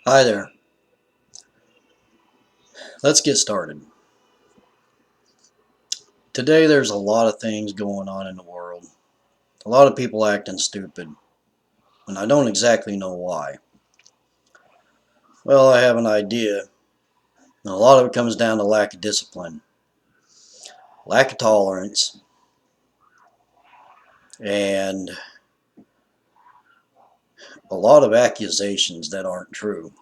Hi there. Let's get started. Today there's a lot of things going on in the world. A lot of people acting stupid, and I don't exactly know why. Well, I have an idea. And a lot of it comes down to lack of discipline, lack of tolerance, and a lot of accusations that aren't true.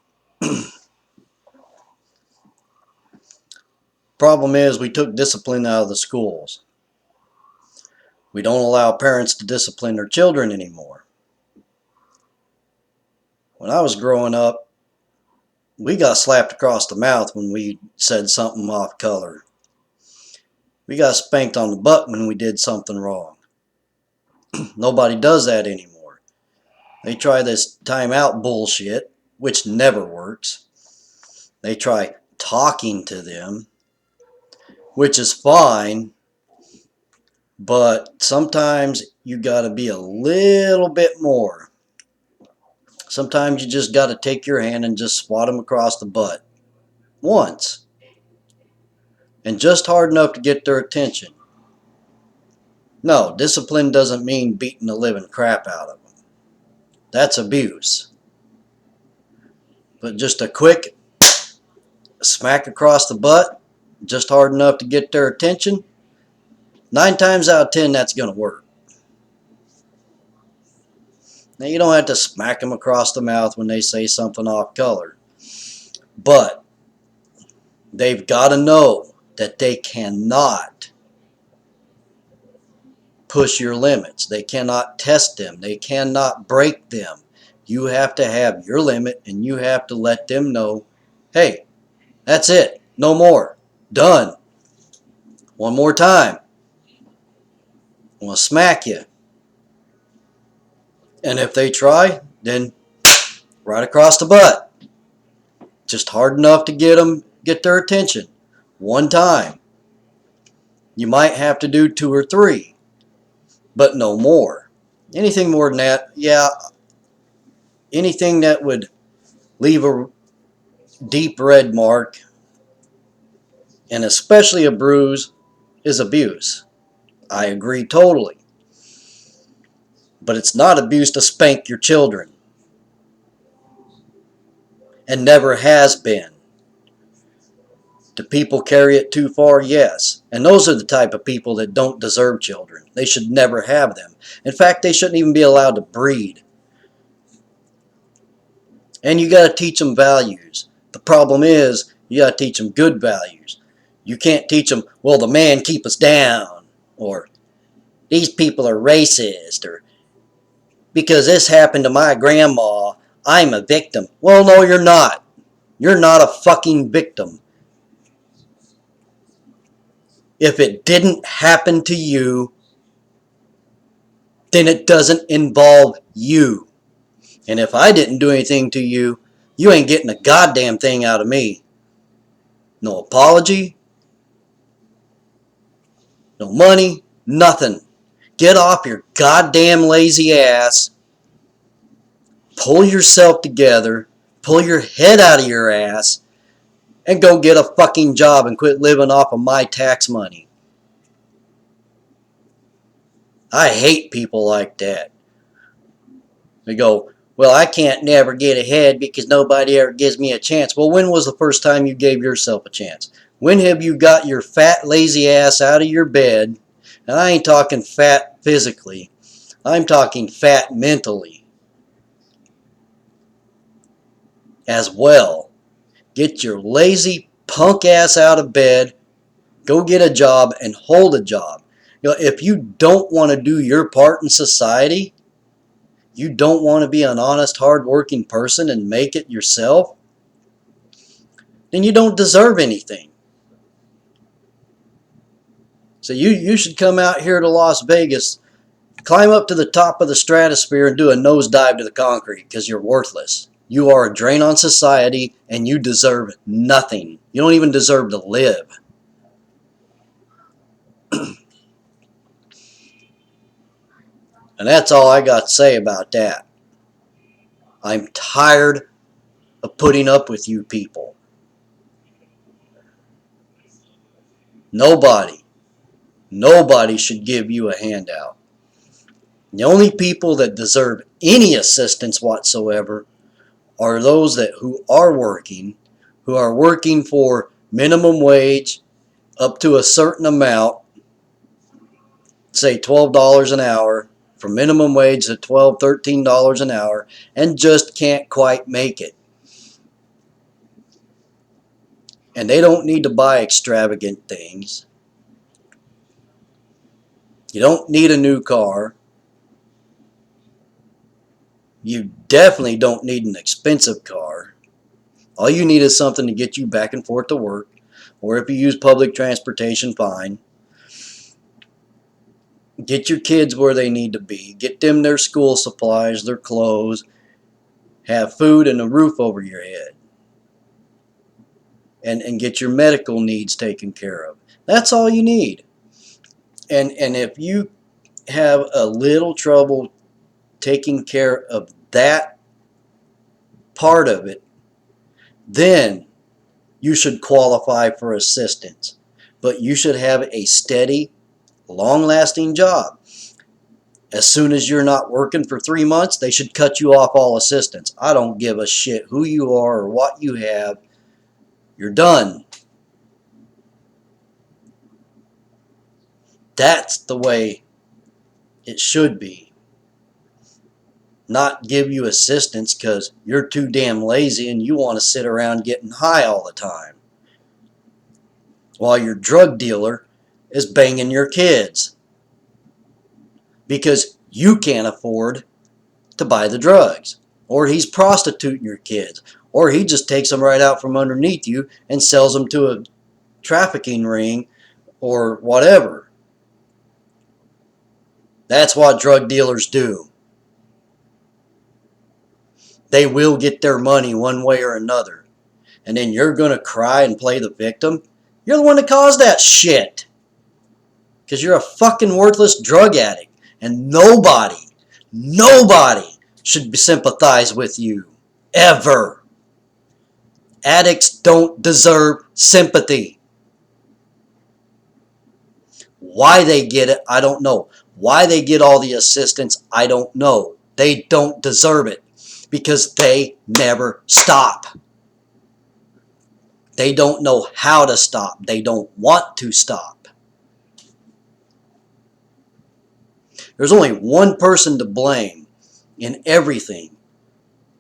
Problem is, we took discipline out of the schools. We don't allow parents to discipline their children anymore. When I was growing up, we got slapped across the mouth when we said something off color. We got spanked on the butt when we did something wrong. Nobody does that anymore. They try this timeout bullshit, which never works. They try talking to them, which is fine, but sometimes you got to be a little bit more. Sometimes you just got to take your hand and just swat them across the butt once, and just hard enough to get their attention. No, discipline doesn't mean beating the living crap out of them. That's abuse. But just a quick smack across the butt, just hard enough to get their attention, 9 times out of 10 that's going to work. Now you don't have to smack them across the mouth when they say something off color, but they've got to know that they cannot push your limits. They cannot test them. They cannot break them. You have to have your limit, and you have to let them know, hey, that's it. No more. Done. One more time. I'm going to smack you. And if they try, then right across the butt. Just hard enough to get their attention. One time. You might have to do 2 or 3, but no more. Anything more than that, yeah, anything that would leave a deep red mark, and especially a bruise, is abuse. I agree totally. But it's not abuse to spank your children. And never has been. Do people carry it too far? Yes. And those are the type of people that don't deserve children. They should never have them. In fact, they shouldn't even be allowed to breed. And you got to teach them values. The problem is, you got to teach them good values. You can't teach them, well, the man keep us down, or these people are racist, or because this happened to my grandma, I'm a victim. Well, no, you're not. You're not a fucking victim. If it didn't happen to you, then it doesn't involve you. And if I didn't do anything to you, you ain't getting a goddamn thing out of me. No apology, no money, nothing. Get off your goddamn lazy ass, pull yourself together, pull your head out of your ass, and go get a fucking job and quit living off of my tax money. I hate people like that. They go, well, I can't never get ahead because nobody ever gives me a chance. Well, when was the first time you gave yourself a chance? When have you got your fat, lazy ass out of your bed? And I ain't talking fat physically. I'm talking fat mentally as well. Get your lazy punk ass out of bed, go get a job, and hold a job. You know, if you don't want to do your part in society, you don't want to be an honest, hard-working person and make it yourself, then you don't deserve anything. So you should come out here to Las Vegas, climb up to the top of the stratosphere and do a nosedive to the concrete because you're worthless. You are a drain on society and you deserve nothing. You don't even deserve to live. And that's all I got to say about that. I'm tired of putting up with you people. Nobody should give you a handout. The only people that deserve any assistance whatsoever are those who are working for minimum wage up to a certain amount, say $12 an hour, from minimum wage to $12, $13 an hour, and just can't quite make it. And they don't need to buy extravagant things. You don't need a new car. You definitely don't need an expensive car. All you need is something to get you back and forth to work, or if you use public transportation, fine. Get your kids where they need to be. Get them their school supplies, their clothes, have food and a roof over your head. And get your medical needs taken care of. That's all you need. And if you have a little trouble taking care of that part of it, then you should qualify for assistance. But you should have a steady, long-lasting job. As soon as you're not working for 3 months, they should cut you off all assistance. I don't give a shit who you are or what you have. You're done. That's the way it should be. Not give you assistance because you're too damn lazy and you want to sit around getting high all the time, while your drug dealer is banging your kids because you can't afford to buy the drugs, or he's prostituting your kids, or he just takes them right out from underneath you and sells them to a trafficking ring or whatever. That's what drug dealers do. They will get their money one way or another. And then you're going to cry and play the victim? You're the one that caused that shit. Because you're a fucking worthless drug addict. And nobody should sympathize with you. Ever. Addicts don't deserve sympathy. Why they get it, I don't know. Why they get all the assistance, I don't know. They don't deserve it. Because they never stop. They don't know how to stop. They don't want to stop. There's only one person to blame in everything,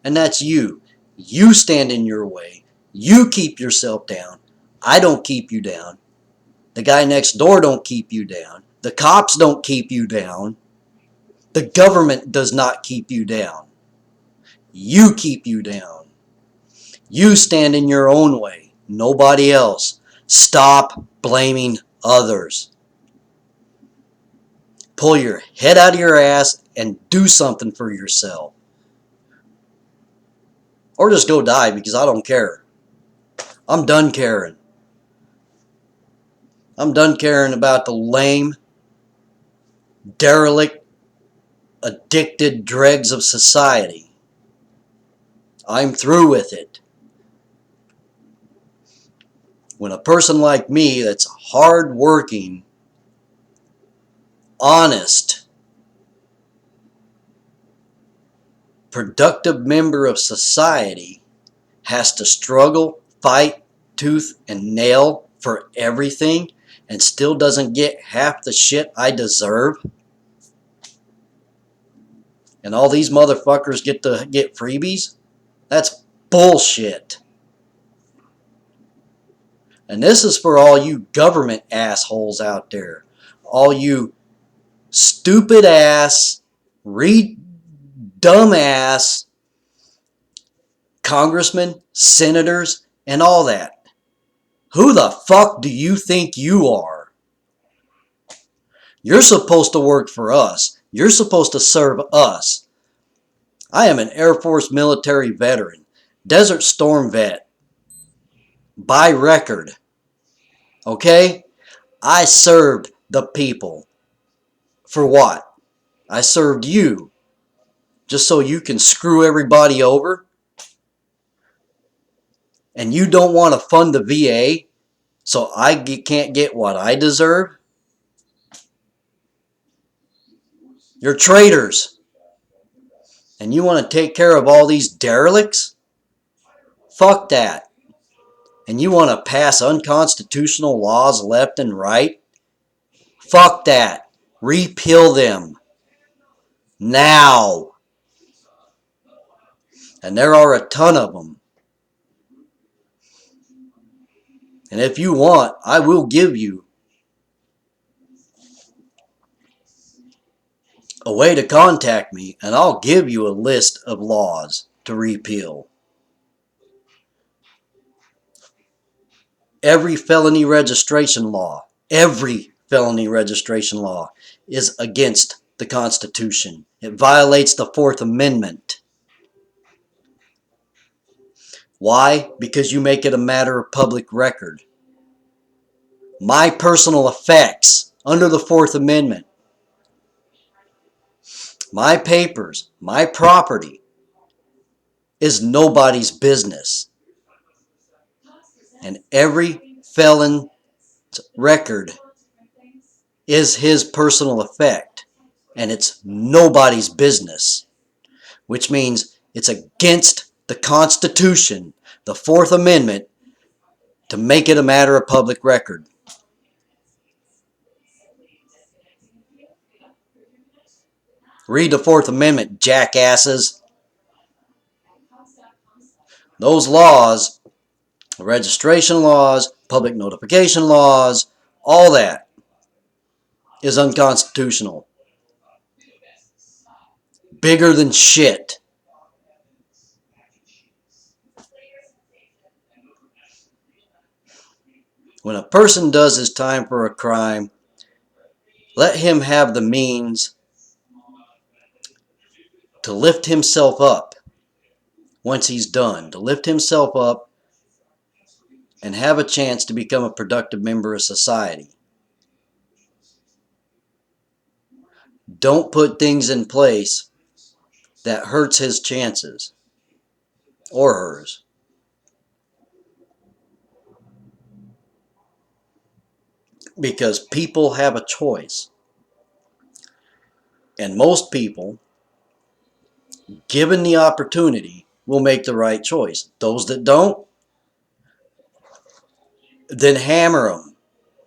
and that's you. You stand in your way. You keep yourself down. I don't keep you down. The guy next door don't keep you down. The cops don't keep you down. The government does not keep you down. You keep you down. You stand in your own way. Nobody else. Stop blaming others. Pull your head out of your ass and do something for yourself. Or just go die, because I don't care. I'm done caring. I'm done caring about the lame, derelict, addicted dregs of society. I'm through with it. When a person like me that's hard-working, honest, productive member of society has to struggle, fight, tooth and nail for everything and still doesn't get half the shit I deserve, and all these motherfuckers get to get freebies, that's bullshit. And this is for all you government assholes out there. All you stupid ass, dumb ass congressmen, senators, and all that. Who the fuck do you think you are? You're supposed to work for us. You're supposed to serve us. I am an Air Force military veteran, Desert Storm vet, by record. Okay? I served the people. For what? I served you. Just so you can screw everybody over? and you don't want to fund the VA so I can't get what I deserve? You're traitors. And you want to take care of all these derelicts? Fuck that. And you want to pass unconstitutional laws left and right? Fuck that. Repeal them. Now. And there are a ton of them. And if you want, I will give you a way to contact me, and I'll give you a list of laws to repeal. Every felony registration law is against the Constitution. It violates the Fourth Amendment. Why? Because you make it a matter of public record. My personal effects under the Fourth Amendment, my papers, my property is nobody's business. And every felon's record is his personal effect. And it's nobody's business. Which means it's against the Constitution, the Fourth Amendment, to make it a matter of public record. Read the Fourth Amendment, jackasses. Those laws, registration laws, public notification laws, all that is unconstitutional. Bigger than shit. When a person does his time for a crime, let him have the means to lift himself up once he's done, to lift himself up and have a chance to become a productive member of society. Don't put things in place that hurts his chances or hers. Because people have a choice. And most people, given the opportunity, will make the right choice. Those that don't, then hammer them.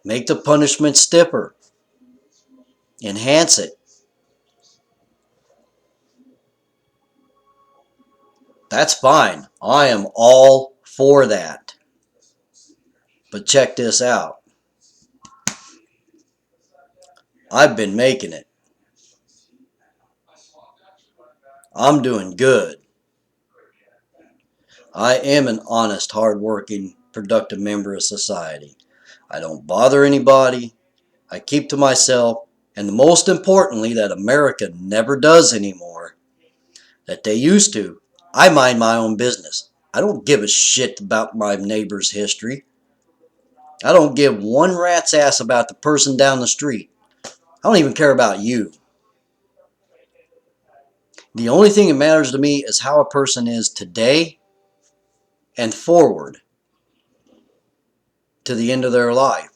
Make the punishment stiffer. Enhance it. That's fine. I am all for that. But check this out. I've been making it. I'm doing good. I am an honest, hard-working, productive member of society. I don't bother anybody. I keep to myself. And most importantly, that America never does anymore, that they used to, I mind my own business. I don't give a shit about my neighbor's history. I don't give one rat's ass about the person down the street. I don't even care about you. The only thing that matters to me is how a person is today and forward to the end of their life.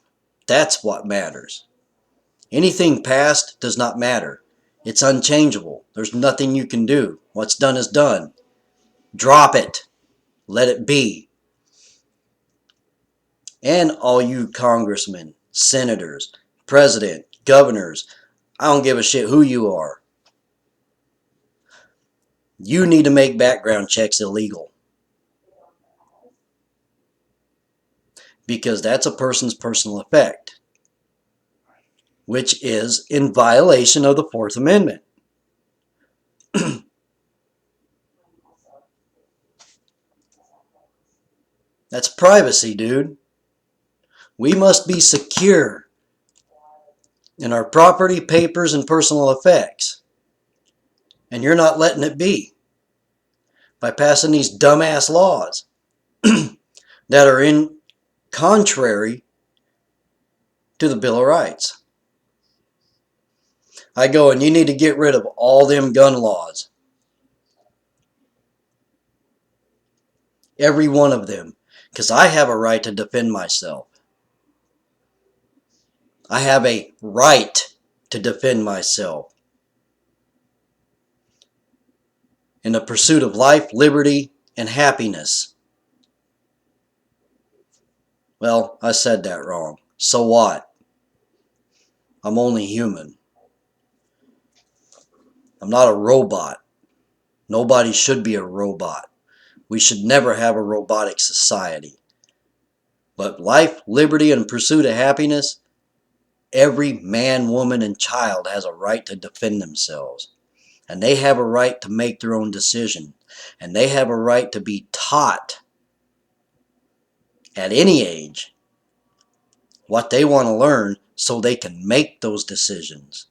That's what matters. Anything past does not matter. It's unchangeable. There's nothing you can do. What's done is done. Drop it. Let it be. And all you congressmen, senators, president, governors, I don't give a shit who you are. You need to make background checks illegal. Because that's a person's personal effect, which is in violation of the Fourth Amendment. That's privacy, dude. We must be secure in our property, papers, and personal effects. And you're not letting it be by passing these dumbass laws that are in contrary to the Bill of Rights. I go, and you need to get rid of all them gun laws. Every one of them. Because I have a right to defend myself. I have a right to defend myself in the pursuit of life, liberty, and happiness. Well, I said that wrong. So what? I'm only human. I'm not a robot. Nobody should be a robot. We should never have a robotic society. But life, liberty, and pursuit of happiness, every man, woman, and child has a right to defend themselves. And they have a right to make their own decision. And they have a right to be taught at any age what they want to learn so they can make those decisions.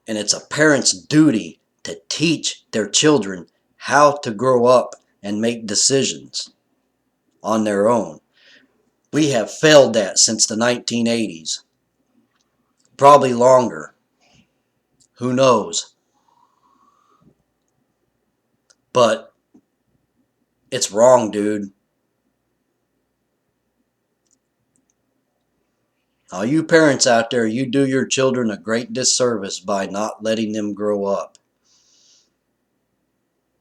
And it's a parent's duty to teach their children how to grow up and make decisions on their own. We have failed that since the 1980s. Probably longer. Who knows? But it's wrong, dude. All you parents out there, you do your children a great disservice by not letting them grow up.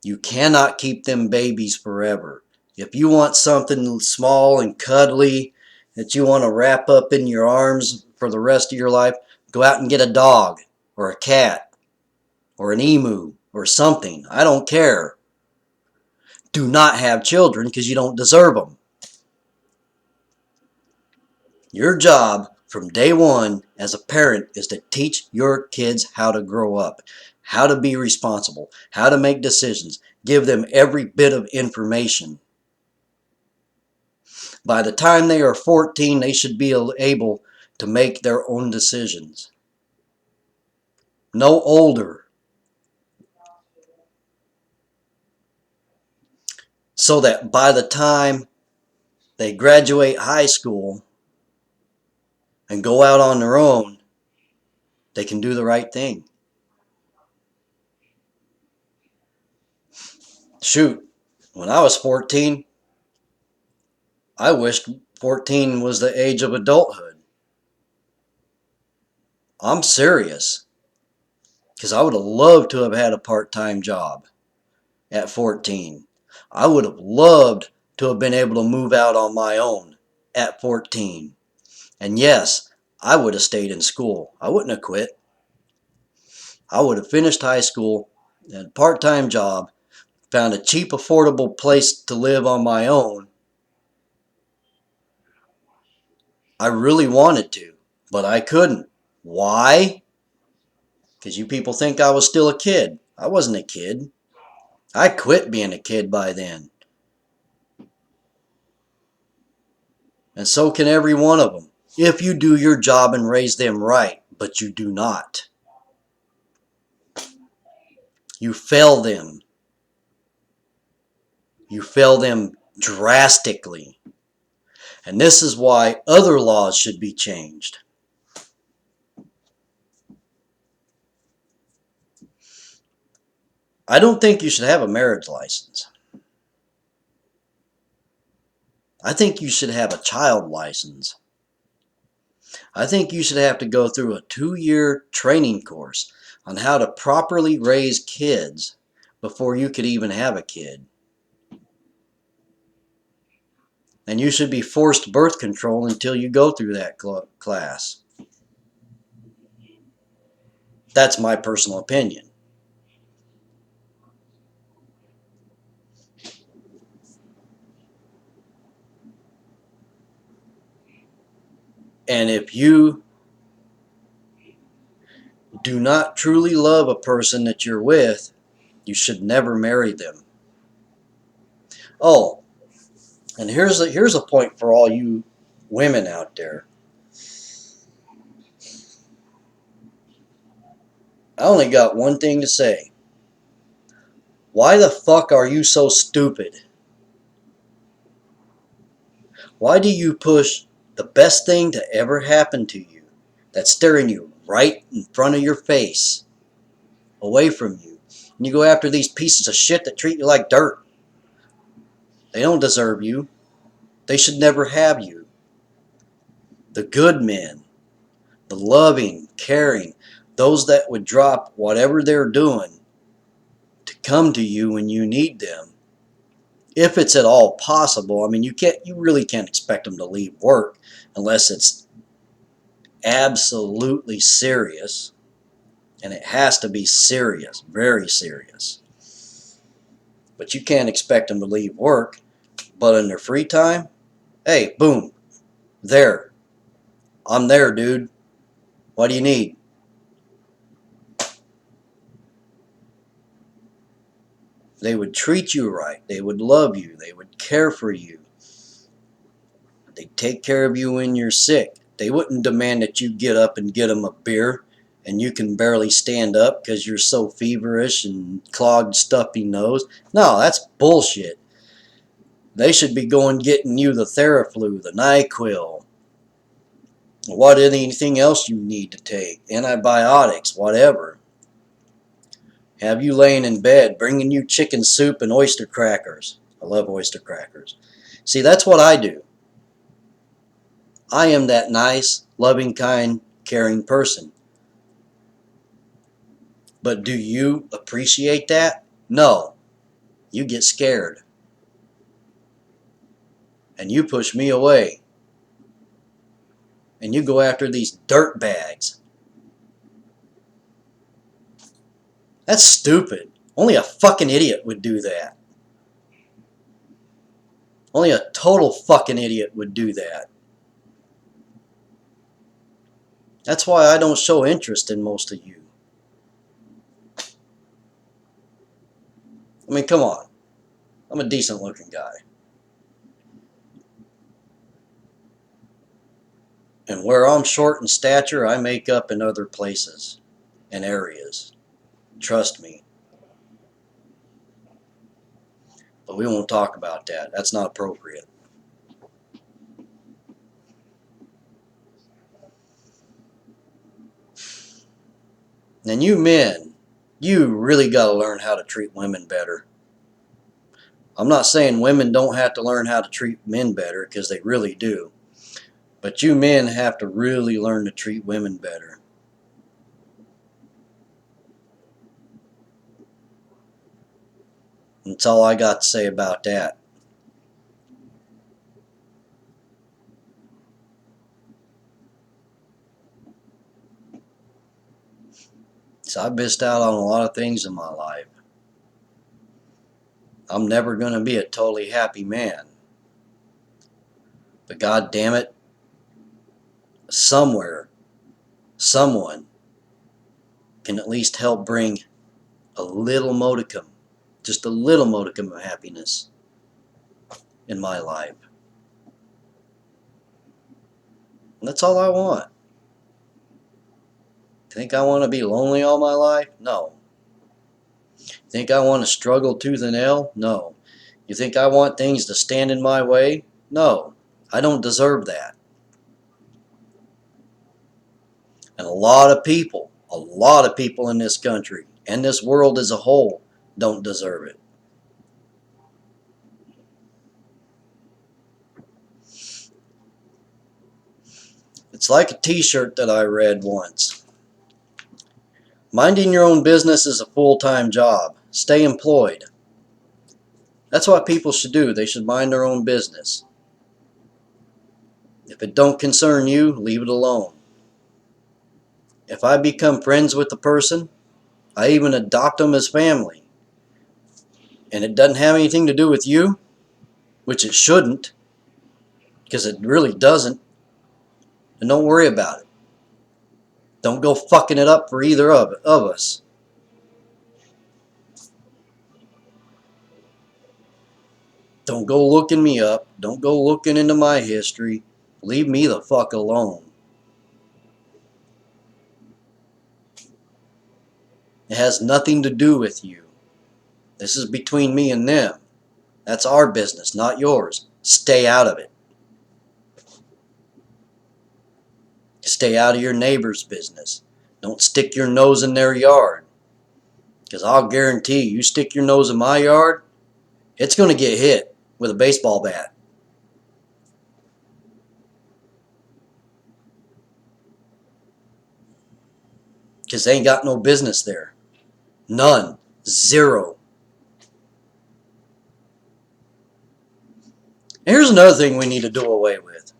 You cannot keep them babies forever. If you want something small and cuddly that you want to wrap up in your arms for the rest of your life, go out and get a dog or a cat or an emu or something. I don't care. Do not have children because you don't deserve them. Your job from day one as a parent is to teach your kids how to grow up, how to be responsible, how to make decisions. Give them every bit of information. By the time they are 14, they should be able to make their own decisions. No older. So that by the time they graduate high school and go out on their own, they can do the right thing. Shoot, when I was 14, I wished 14 was the age of adulthood. I'm serious. Because I would have loved to have had a part-time job at 14. I would have loved to have been able to move out on my own at 14. And yes, I would have stayed in school. I wouldn't have quit. I would have finished high school, had a part-time job, found a cheap, affordable place to live on my own. I really wanted to, but I couldn't. Why? Because you people think I was still a kid. I wasn't a kid. I quit being a kid by then. And so can every one of them, if you do your job and raise them right, but you do not. You fail them. You fail them drastically. And this is why other laws should be changed. I don't think you should have a marriage license. I think you should have a child license. I think you should have to go through a 2-year training course on how to properly raise kids before you could even have a kid. And you should be forced birth control until you go through that class. That's my personal opinion. And if you do not truly love a person that you're with, you should never marry them. Oh, and here's a point for all you women out there. I only got one thing to say. Why the fuck are you so stupid? Why do you push the best thing to ever happen to you, that's staring you right in front of your face, away from you, and you go after these pieces of shit that treat you like dirt? They don't deserve you. They should never have you. The good men, the loving, caring, those that would drop whatever they're doing to come to you when you need them, if it's at all possible. I mean, you really can't expect them to leave work unless it's absolutely serious, and it has to be serious, very serious. But you can't expect them to leave work. But in their free time, hey, boom, there. I'm there, dude. What do you need? They would treat you right. They would love you. They would care for you. They'd take care of you when you're sick. They wouldn't demand that you get up and get them a beer and you can barely stand up because you're so feverish and clogged, stuffy nose. No, that's bullshit. They should be going getting you the Theraflu, the NyQuil, anything else you need to take, antibiotics, whatever. Have you laying in bed, bringing you chicken soup and oyster crackers. I love oyster crackers. See, that's what I do. I am that nice, loving, kind, caring person. But do you appreciate that? No. You get scared. And you push me away. And you go after these dirt bags. That's stupid. Only a fucking idiot would do that. Only a total fucking idiot would do that. That's why I don't show interest in most of you. I mean, come on. I'm a decent looking guy. And where I'm short in stature, I make up in other places and areas. Trust me. But we won't talk about that. That's not appropriate. And you men, you really got to learn how to treat women better. I'm not saying women don't have to learn how to treat men better, because they really do. But you men have to really learn to treat women better. That's all I got to say about that. So I've missed out on a lot of things in my life. I'm never going to be a totally happy man. But God damn it, somewhere, someone can at least help bring a little modicum, just a little modicum of happiness in my life. And that's all I want. Think I want to be lonely all my life? No. Think I want to struggle tooth and nail? No. You think I want things to stand in my way? No. I don't deserve that. And a lot of people in this country and this world as a whole don't deserve it. It's like a t-shirt that I read once. Minding your own business is a full-time job. Stay employed. That's what people should do. They should mind their own business. If it don't concern you, leave it alone. If I become friends with the person, I even adopt them as family, and it doesn't have anything to do with you, which it shouldn't, because it really doesn't, then don't worry about it. Don't go fucking it up for either of us. Don't go looking me up. Don't go looking into my history. Leave me the fuck alone. It has nothing to do with you. This is between me and them. That's our business, not yours. Stay out of it. Stay out of your neighbor's business. Don't stick your nose in their yard. Because I'll guarantee you stick your nose in my yard, it's going to get hit with a baseball bat. Because they ain't got no business there. None. Zero. Here's another thing we need to do away with.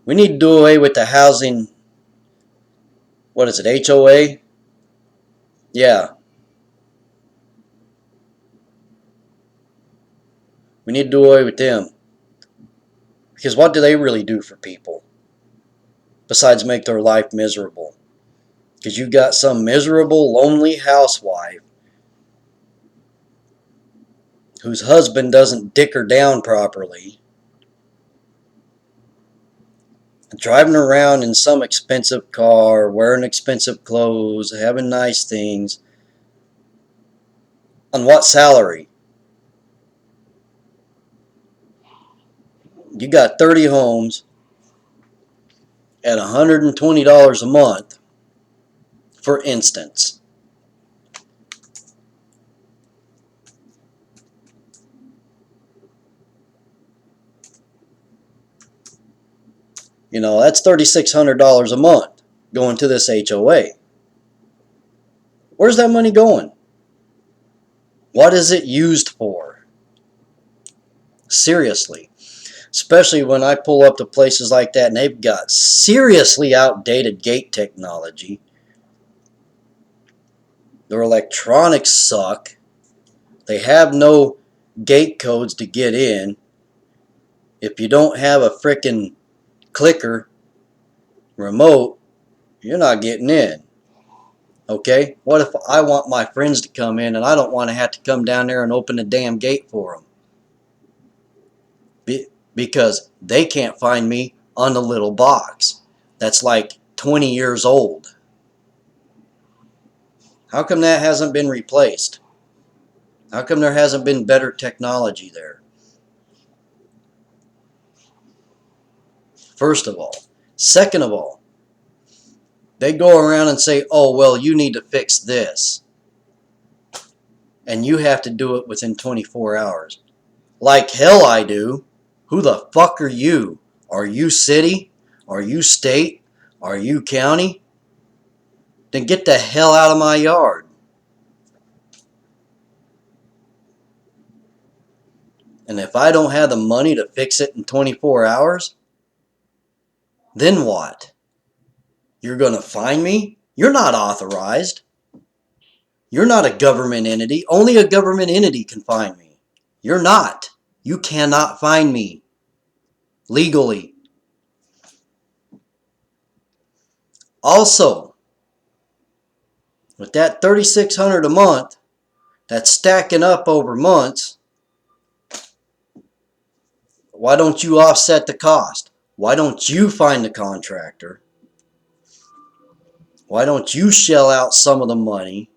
We need to do away with the housing, what is it, HOA? Yeah. We need to do away with them. Because what do they really do for people? Besides make their life miserable. Because you got some miserable, lonely housewife whose husband doesn't dick her down properly, driving around in some expensive car, wearing expensive clothes, having nice things. On what salary? You got 30 homes at $120 a month, for instance. You know, that's $3,600 a month going to this HOA. Where's that money going? What is it used for? Seriously. Especially when I pull up to places like that and they've got seriously outdated gate technology. Their electronics suck. They have no gate codes to get in. If you don't have a frickin' clicker remote, you're not getting in. Okay? What if I want my friends to come in and I don't want to have to come down there and open the damn gate for them? Because they can't find me on the little box that's like 20 years old. How come that hasn't been replaced? How come there hasn't been better technology there? First of all. Second of all, they go around and say, oh, well, you need to fix this. And you have to do it within 24 hours. Like hell I do. Who the fuck are you? Are you city? Are you state? Are you county? Then get the hell out of my yard. And if I don't have the money to fix it in 24 hours, then what? You're going to fine me? You're not authorized. You're not a government entity. Only a government entity can fine me. You're not. You cannot fine me legally. Also, with that $3,600 a month, that's stacking up over months, why don't you offset the cost? Why don't you find the contractor? Why don't you shell out some of the money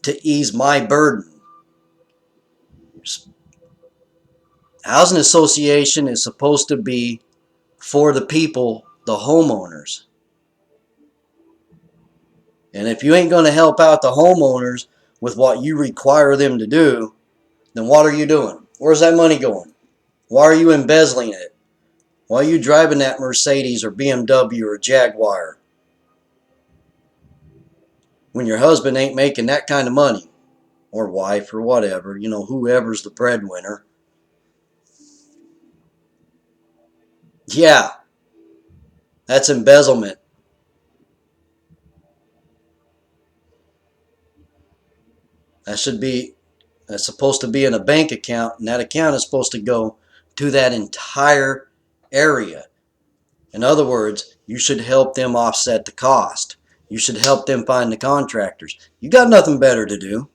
to ease my burden? Housing association is supposed to be for the people, the homeowners. And if you ain't going to help out the homeowners with what you require them to do, then what are you doing? Where's that money going? Why are you embezzling it? Why are you driving that Mercedes or BMW or Jaguar when your husband ain't making that kind of money? Or wife or whatever, you know, whoever's the breadwinner. Yeah, that's embezzlement. That's supposed to be in a bank account, and that account is supposed to go to that entire area. In other words, you should help them offset the cost. You should help them find the contractors. You got nothing better to do.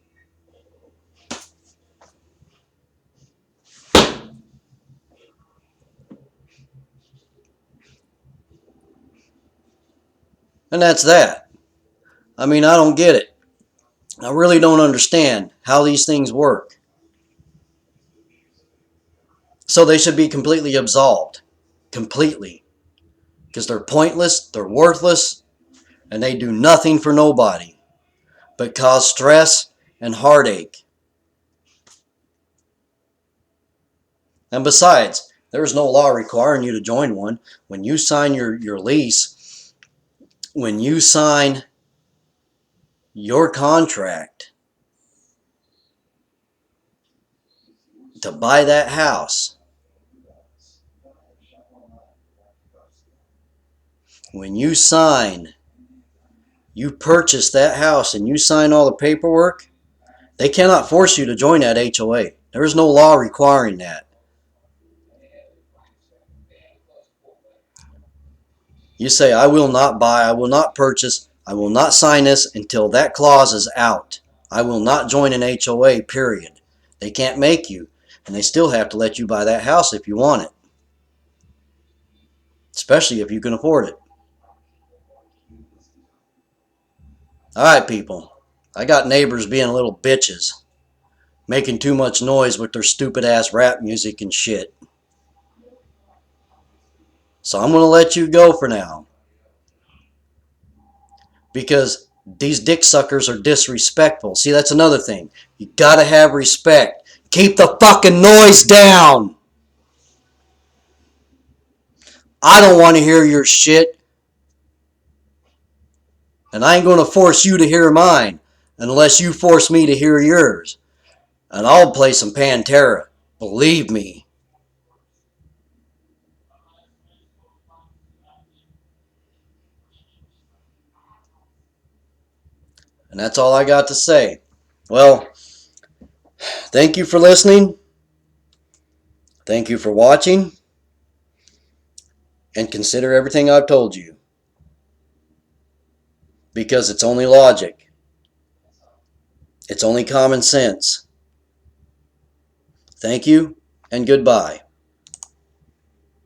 And that's that. I mean, I don't get it. I really don't understand how these things work. So they should be completely absolved. Completely. Because they're pointless, they're worthless, and they do nothing for nobody but cause stress and heartache. And besides, there's no law requiring you to join one. When you sign your lease, when you sign your contract to buy that house, when you purchase that house and you sign all the paperwork, they cannot force you to join that HOA. There is no law requiring that. You say, I will not buy, I will not purchase, I will not sign this until that clause is out. I will not join an HOA, period. They can't make you, and they still have to let you buy that house if you want it, especially if you can afford it. All right, people. I got neighbors being little bitches, making too much noise with their stupid ass rap music and shit. So I'm going to let you go for now, because these dick suckers are disrespectful. See, that's another thing. You gotta have respect. Keep the fucking noise down. I don't want to hear your shit, and I ain't gonna force you to hear mine unless you force me to hear yours. And I'll play some Pantera. Believe me. And that's all I got to say. Well, thank you for listening. Thank you for watching. And consider everything I've told you, because it's only logic. It's only common sense. Thank you, and goodbye.